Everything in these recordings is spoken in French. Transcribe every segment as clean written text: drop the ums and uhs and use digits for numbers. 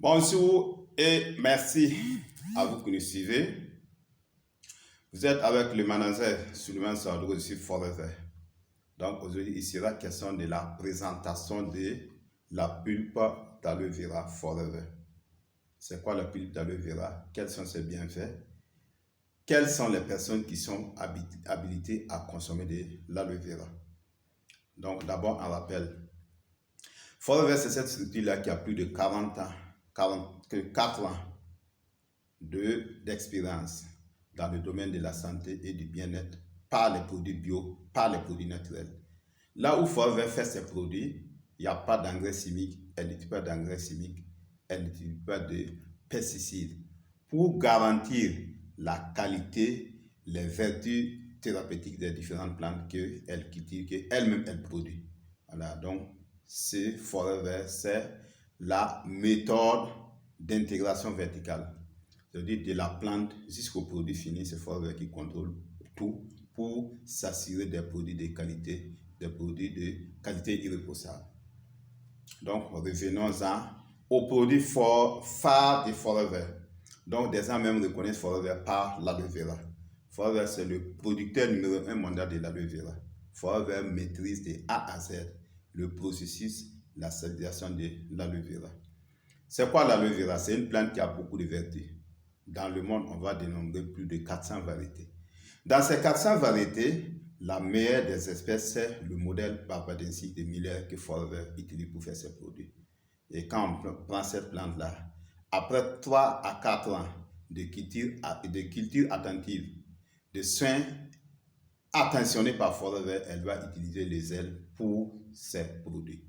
Bonjour et merci à vous qui nous suivez. Vous êtes avec le manager Suleiman Saadou ici Forever. Donc aujourd'hui, il sera question de la présentation de la pulpe d'aloe vera Forever. C'est quoi la pulpe d'aloe vera? Quels sont ses bienfaits? Quelles sont les personnes qui sont habilitées à consommer de l'aloe vera? Donc d'abord, un rappel. Forever, c'est cette structure-là qui a plus de 4 ans d'expérience dans le domaine de la santé et du bien-être par les produits bio, par les produits naturels. Là où Forever fait ses produits, il n'y a pas d'engrais chimiques, elle n'utilise pas d'engrais chimiques, elle n'utilise pas de pesticides pour garantir la qualité, les vertus thérapeutiques des différentes plantes qu'elle cultive, qu'elle-même elle produit. Voilà, donc c'est Forever, c'est la méthode d'intégration verticale. C'est-à-dire de la plante jusqu'au produit fini, c'est Forever qui contrôle tout pour s'assurer des produits de qualité irréprochable. Donc, revenons-en aux produits phares de Forever. Donc, des gens même reconnaissent Forever par l'aloe vera. Forever, c'est le producteur numéro 1 mondial de l'aloe vera. Forever maîtrise de A à Z le processus, la stérilisation de l'aloe vera. C'est quoi l'aloe vera? C'est une plante qui a beaucoup de vertus. Dans le monde, on va dénombrer plus de 400 variétés. Dans ces 400 variétés, la meilleure des espèces, c'est le modèle barbadensis de Miller que Forever utilise pour faire ses produits. Et quand on prend cette plante-là, après 3 à 4 ans de culture attentive, de soins attentionnés par Forever, elle va utiliser les ailes pour ses produits.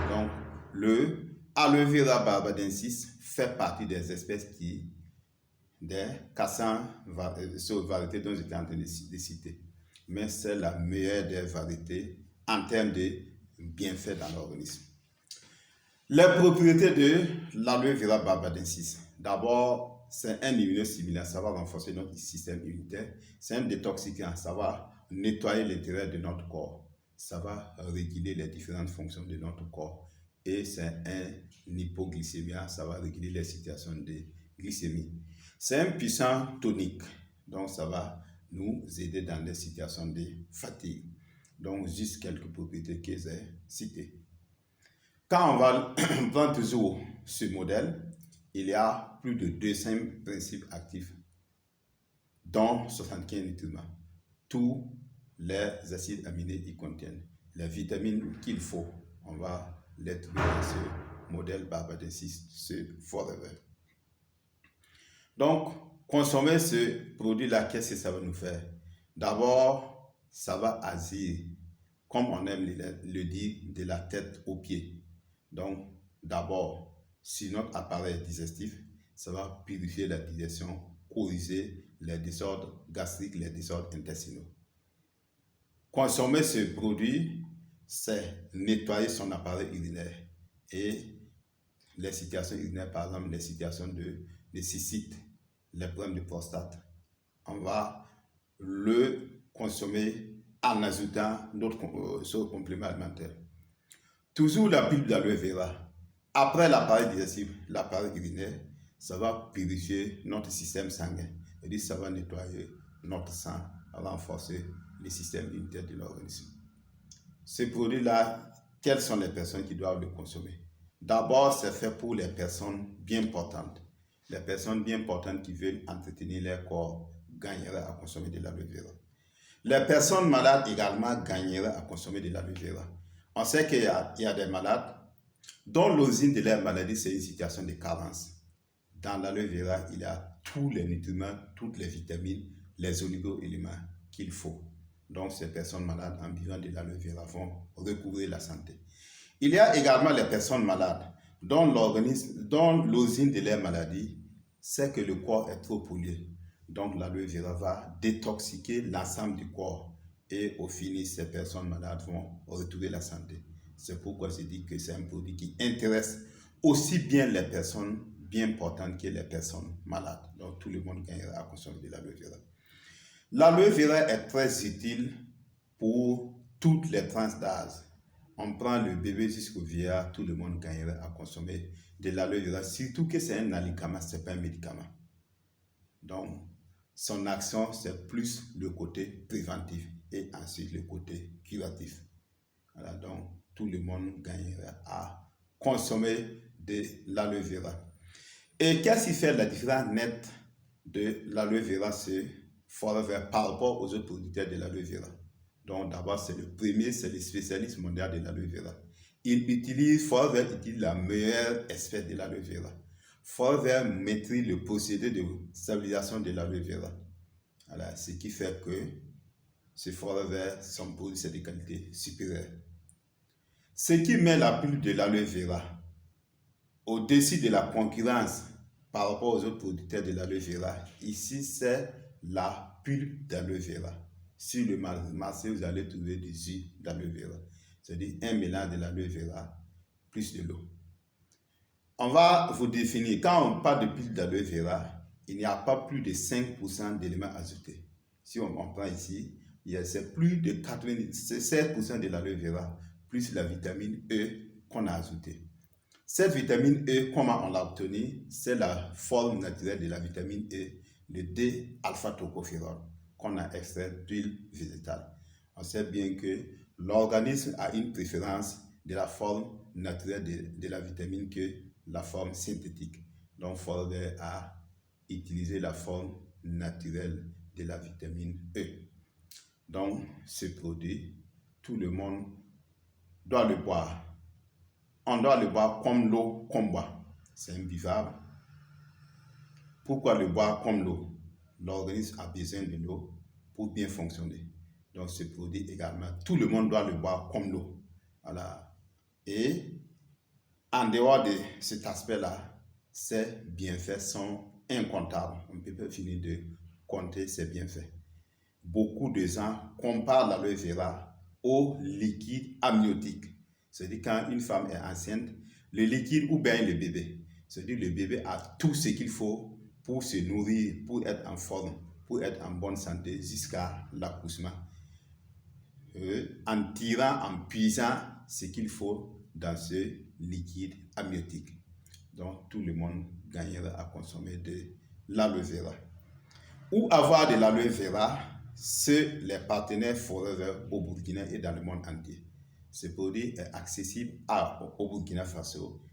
Donc, le aloe vera barbadensis fait partie des espèces des 400 variétés dont j'étais en train de citer. Mais c'est la meilleure des variétés en termes de bienfaits dans l'organisme. Les propriétés de l'aloe vera barbadensis. D'abord, c'est un immunostimulant, ça va renforcer notre système immunitaire. C'est un détoxiquant, ça va nettoyer l'intérieur de notre corps. Ça va réguler les différentes fonctions de notre corps. Et c'est un hypoglycémia, ça va réguler les situations de glycémie. C'est un puissant tonique, donc ça va nous aider dans les situations de fatigue. Donc, juste quelques propriétés que j'ai citées. Quand on va prendre toujours ce modèle, il y a plus de 200 principes actifs, dont 75 nutriments. Tous les acides aminés y contiennent. Les vitamines qu'il faut, on va les trouver dans ce modèle barbadensis, ce Forever. Donc, consommer ce produit-là, qu'est-ce que ça va nous faire? D'abord, ça va agir, comme on aime le dire, de la tête aux pieds. Donc, d'abord, sur notre appareil digestif, ça va purifier la digestion, corriger les désordres gastriques, les désordres intestinaux. Consommer ce produit, c'est nettoyer son appareil urinaire et les situations urinaires, par exemple, les situations de cystite, les problèmes de prostate. On va le consommer en ajoutant d'autres compléments alimentaires. Toujours la pulpe d'aloe vera. Après l'appareil digestif, l'appareil urinaire, ça va purifier notre système sanguin. C'est-à-dire ça va nettoyer notre sang, renforcer le système immunitaire de l'organisme. Ce produit-là, quelles sont les personnes qui doivent le consommer? D'abord, c'est fait pour les personnes bien portantes. Les personnes bien portantes qui veulent entretenir leur corps gagneraient à consommer de l'aloe vera. Les personnes malades également gagneraient à consommer de l'aloe vera. On sait qu'il y a des malades dont l'origine de leur maladie, c'est une situation de carence. Dans l'aloe vera, il y a tous les nutriments, toutes les vitamines, les oligo-éléments qu'il faut. Donc, ces personnes malades en buvant de l'aloe vera vont recouvrir la santé. Il y a également les personnes malades dont l'origine de leur maladie, c'est que le corps est trop pollué. Donc, l'aloe vera va détoxiquer l'ensemble du corps. Et au fini, ces personnes malades vont retrouver la santé. C'est pourquoi je dis que c'est un produit qui intéresse aussi bien les personnes bien portantes que les personnes malades. Donc, tout le monde gagnera à consommer de l'aloe vera. L'aloe vera est très utile pour toutes les tranches d'âge. on prend le bébé jusqu'au vieillard, tout le monde gagnerait à consommer de l'aloe vera, surtout que c'est un alicama, ce n'est pas un médicament. Donc, son action, c'est plus le côté préventif et ensuite le côté curatif. Voilà, donc tout le monde gagnerait à consommer de l'aloe vera. Et qu'est-ce qui fait la différence nette de l'aloe vera sur Forever par rapport aux autres producteurs de l'aloe vera? Donc d'abord, c'est le premier, c'est le spécialiste mondial de l'aloe vera. Forever utilise la meilleure espèce de l'aloe vera. Forever maîtrise le procédé de stabilisation de l'aloe vera. Voilà, ce qui fait que ce Forever, son produit, c'est de qualité supérieure. Ce qui met la pulpe de l'aloe vera au-dessus de la concurrence par rapport aux autres producteurs de l'aloe vera, ici, c'est la pulpe d'aloe vera. Sur le marché, vous allez trouver du jus d'aloe vera. C'est-à-dire un mélange de l'aloe vera plus de l'eau. On va vous définir, quand on parle de pulpe d'aloe vera, il n'y a pas plus de 5% d'éléments ajoutés. Si on prend ici, c'est plus de 97% de l'aloe vera plus la vitamine E qu'on a ajoutée. Cette vitamine E, comment on l'a obtenue? C'est la forme naturelle de la vitamine E, le D-alpha-tocopherol, qu'on a extrait d'huile végétale. On sait bien que l'organisme a une préférence de la forme naturelle de la vitamine que la forme synthétique. Donc, Forever a utilisé la forme naturelle de la vitamine E. Donc, ce produit, tout le monde doit le boire. On doit le boire comme l'eau qu'on boit. C'est imbuvable. Pourquoi le boire comme l'eau? L'organisme a besoin de l'eau pour bien fonctionner. Donc, ce produit également, tout le monde doit le boire comme l'eau. Voilà. Et en dehors de cet aspect-là, ses bienfaits sont incomptables. On ne peut pas finir de compter ses bienfaits. Beaucoup de gens comparent l'aloe vera au liquide amniotique. C'est-à-dire quand une femme est enceinte, le liquide ou bien le bébé. C'est-à-dire le bébé a tout ce qu'il faut pour se nourrir, pour être en forme, pour être en bonne santé jusqu'à l'accouchement. En tirant, en puisant ce qu'il faut dans ce liquide amniotique. Donc tout le monde gagnera à consommer de l'aloe vera. Ou avoir de l'aloe vera, c'est les partenaires Forever au Burkina et dans le monde entier. Ce produit est accessible au Burkina Faso,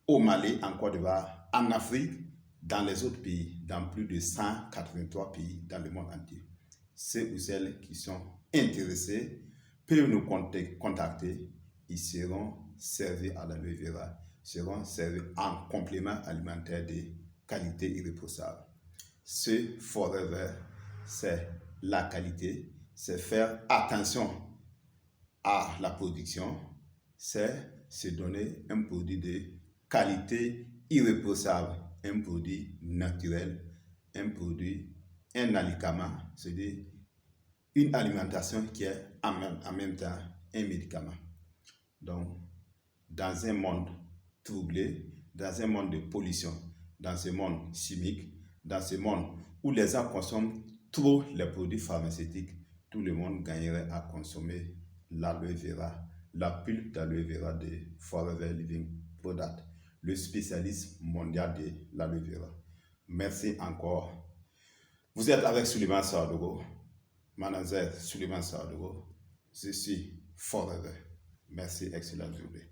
au Mali, en Côte d'Ivoire, en Afrique, dans les autres pays, dans plus de 183 pays dans le monde entier. Ceux ou celles qui sont intéressés peuvent nous contacter. Ils seront servis à l'aloe vera, seront servis en complément alimentaire de qualité irréprochable. Ce Forever, c'est la qualité, c'est faire attention à la production, c'est se donner un produit de qualité irréprochable, un produit naturel, un alicament, c'est-à-dire une alimentation qui est en même temps un médicament. Donc, dans un monde troublé, dans un monde de pollution, dans ce monde chimique, dans ce monde où les gens consomment trop les produits pharmaceutiques, tout le monde gagnerait à consommer l'aloe vera, la pulpe d'aloe vera de Forever Living Product, le spécialiste mondial de l'aloe vera. Merci encore. Vous êtes avec Suleiman Sawadogo, manager Suleiman Sawadogo. Je suis Forever. Merci, excellente journée.